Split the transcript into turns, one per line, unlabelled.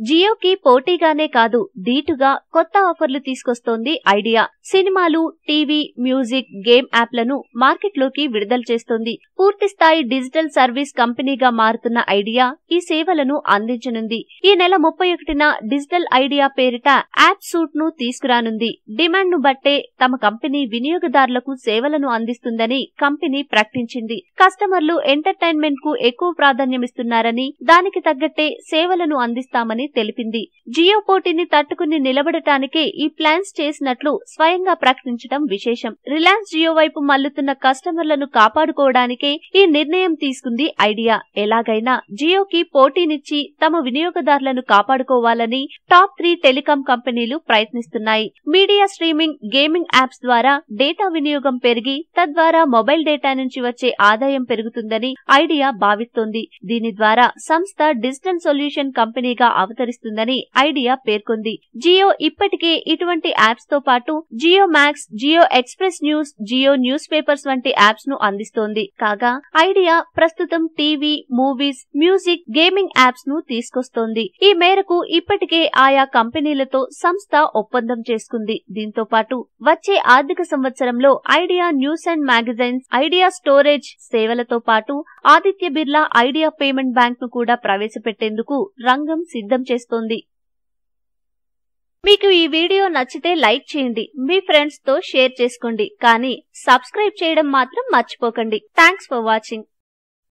జియోకి పోటీగానే కాదు ధీటుగా కొత్త ఆఫర్లు తీసుకొస్తోంది ఐడియా. సినిమాలు, టీవీ, మ్యూజిక్, గేమ్ యాప్లను మార్కెట్లోకి విడుదల చేస్తోంది. పూర్తిస్థాయి డిజిటల్ సర్వీస్ కంపెనీగా మారుతున్న ఐడియా ఈ సేవలను అందించనుంది. ఈ నెల 31న డిజిటల్ ఐడియా పేరిట యాప్ సూట్ ను తీసుకురానుంది. డిమాండ్ ను బట్టే తమ కంపెనీ వినియోగదారులకు సేవలను అందిస్తుందని కంపెనీ ప్రకటించింది. కస్టమర్లు ఎంటర్టైన్మెంట్ కు ఎక్కువ ప్రాధాన్యమిస్తున్నారని, దానికి తగ్గట్టే సేవలను అందిస్తామని తెలిపింది. జియో పోటీని తట్టుకుని నిలబడటానికే ఈ ప్లాన్స్ చేసినట్లు స్వయంగా ప్రకటించడం విశేషం. రిలయన్స్ జియో వైపు మల్లుతున్న కస్టమర్లను కాపాడుకోవడానికే ఈ నిర్ణయం తీసుకుంది ఐడియా. ఎలాగైనా జియోకి పోటీనిచ్చి తమ వినియోగదారులను కాపాడుకోవాలని టాప్ 3 టెలికాం కంపెనీలు ప్రయత్నిస్తున్నాయి. మీడియా స్ట్రీమింగ్, గేమింగ్ యాప్స్ ద్వారా డేటా వినియోగం పెరిగి తద్వారా మొబైల్ డేటా నుంచి వచ్చే ఆదాయం పెరుగుతుందని ఐడియా భావిస్తోంది. దీని ద్వారా సంస్థ డిజిటల్ సొల్యూషన్ కంపెనీగా అవతరిస్తుందని ఐడియా పేర్కొంది. జియో ఇప్పటికే ఇటువంటి యాప్స్ తో పాటు Jio max, Jio express news, Jio news papers వంటి యాప్స్ ను అందిస్తోంది. కాగా ఐడియా ప్రస్తుతం TV, movies, music, gaming apps ను తీసుకొస్తోంది. ఈ మేరకు ఇప్పటికే ఆయా కంపెనీలతో సంస్థ ఒప్పందం చేసుకుంది. దీంతో పాటు వచ్చే ఆర్థిక సంవత్సరంలో idea news and magazines, idea storage సేవలతో పాటు Aditya Birla idea payment bank ను కూడా ప్రవేశపెట్టేందుకు రంగం సిద్ధం చేస్తోంది. మీకు ఈ వీడియో నచ్చితే లైక్ చేయండి, మీ ఫ్రెండ్స్ తో షేర్ చేసుకోండి, కానీ సబ్స్క్రైబ్ చేయడం మాత్రం మర్చిపోకండి. Thanks for watching.